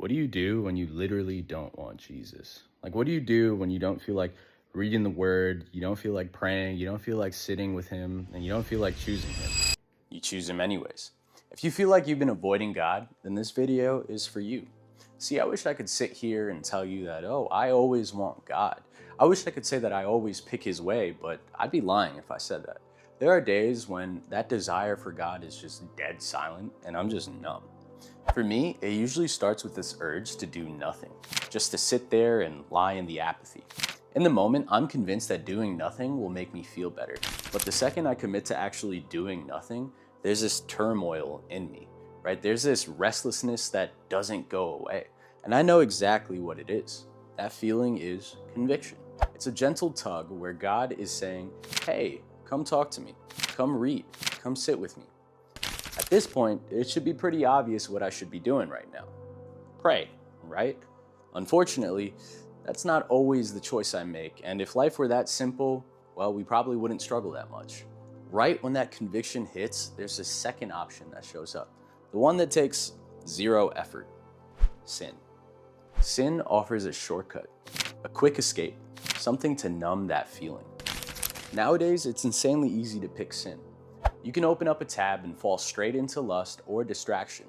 What do you do when you literally don't want Jesus? Like, what do you do when you don't feel like reading the word, you don't feel like praying, you don't feel like sitting with him, and you don't feel like choosing him? You choose him anyways. If you feel like you've been avoiding God, then this video is for you. See, I wish I could sit here and tell you that, oh, I always want God. I wish I could say that I always pick his way, but I'd be lying if I said that. There are days when that desire for God is just dead silent and I'm just numb. For me, it usually starts with this urge to do nothing, just to sit there and lie in the apathy. In the moment, I'm convinced that doing nothing will make me feel better. But the second I commit to actually doing nothing, there's this turmoil in me, right? There's this restlessness that doesn't go away. And I know exactly what it is. That feeling is conviction. It's a gentle tug where God is saying, hey, come talk to me, come read, come sit with me. At this point, it should be pretty obvious what I should be doing right now. Pray, right? Unfortunately, that's not always the choice I make, and if life were that simple, well, we probably wouldn't struggle that much. Right when that conviction hits, there's a second option that shows up. The one that takes zero effort. Sin. Sin offers a shortcut, a quick escape, something to numb that feeling. Nowadays, it's insanely easy to pick sin. You can open up a tab and fall straight into lust or distraction.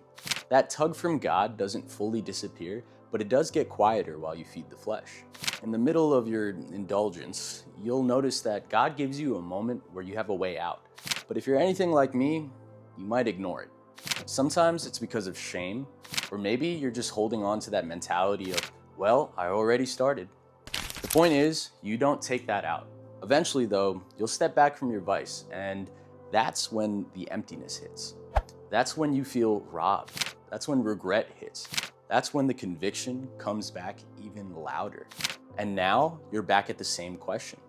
That tug from God doesn't fully disappear, but it does get quieter while you feed the flesh. In the middle of your indulgence, you'll notice that God gives you a moment where you have a way out. But if you're anything like me, you might ignore it. Sometimes it's because of shame, or maybe you're just holding on to that mentality of, well, I already started. The point is, you don't take that out. Eventually, though, you'll step back from your vice, and that's when the emptiness hits. That's when you feel robbed. That's when regret hits. That's when the conviction comes back even louder. And now you're back at the same question.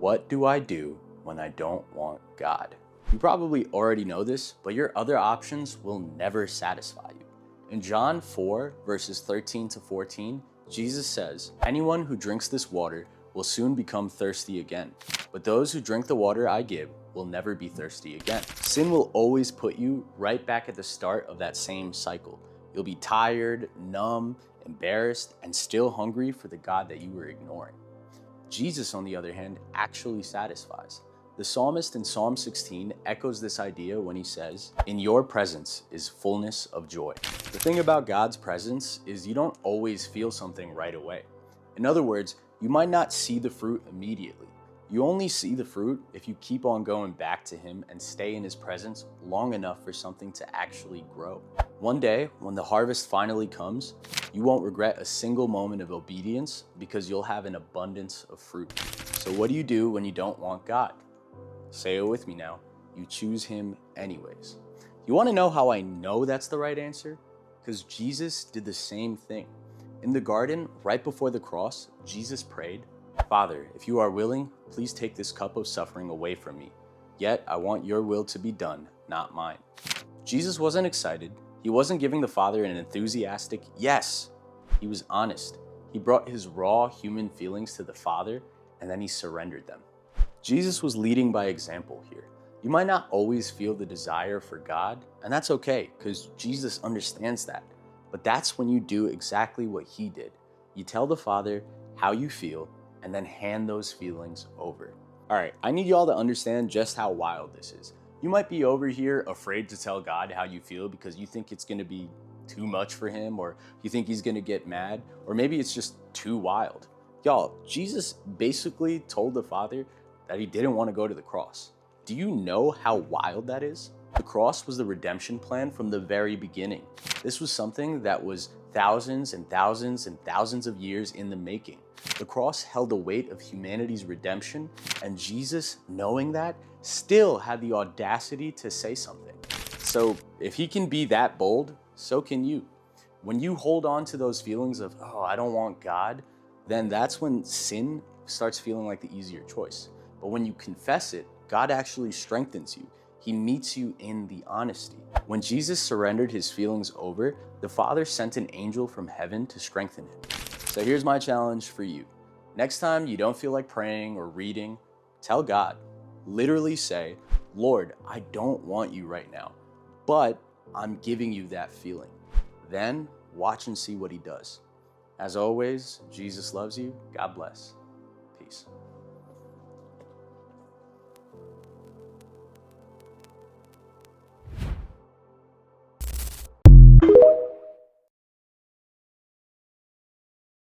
What do I do when I don't want God? You probably already know this, but your other options will never satisfy you. In John 4, verses 13 to 14, Jesus says, anyone who drinks this water will soon become thirsty again. But those who drink the water I give will never be thirsty again. Sin will always put you right back at the start of that same cycle. You'll be tired, numb, embarrassed, and still hungry for the God that you were ignoring. Jesus, on the other hand, actually satisfies. The psalmist in Psalm 16 echoes this idea when he says, in your presence is fullness of joy. The thing about God's presence is you don't always feel something right away. In other words, you might not see the fruit immediately. You only see the fruit if you keep on going back to him and stay in his presence long enough for something to actually grow. One day, when the harvest finally comes, you won't regret a single moment of obedience because you'll have an abundance of fruit. So what do you do when you don't want God? Say it with me now. You choose him anyways. You want to know how I know that's the right answer? Because Jesus did the same thing. In the garden, right before the cross, Jesus prayed, Father, if you are willing, please take this cup of suffering away from me. Yet I want your will to be done, not mine. Jesus wasn't excited. He wasn't giving the Father an enthusiastic yes. He was honest. He brought his raw human feelings to the Father, and then he surrendered them. Jesus was leading by example here. You might not always feel the desire for God, and that's okay, because Jesus understands that. But that's when you do exactly what he did. You tell the Father how you feel, and then hand those feelings over. All right, I need y'all to understand just how wild this is. You might be over here afraid to tell God how you feel because you think it's gonna be too much for him, or you think he's gonna get mad, or maybe it's just too wild. Y'all, Jesus basically told the Father that he didn't want to go to the cross. Do you know how wild that is? The cross was the redemption plan from the very beginning. This was something that was thousands and thousands and thousands of years in the making. The cross held the weight of humanity's redemption, and Jesus, knowing that, still had the audacity to say something. So if he can be that bold, so can you. When you hold on to those feelings of, oh, I don't want God, then that's when sin starts feeling like the easier choice. But when you confess it, God actually strengthens you. He meets you in the honesty. When Jesus surrendered his feelings over, the Father sent an angel from heaven to strengthen him. So here's my challenge for you. Next time you don't feel like praying or reading, tell God. Literally say, Lord, I don't want you right now, but I'm giving you that feeling. Then Watch and see what he does. As always, Jesus loves you. God bless. Peace.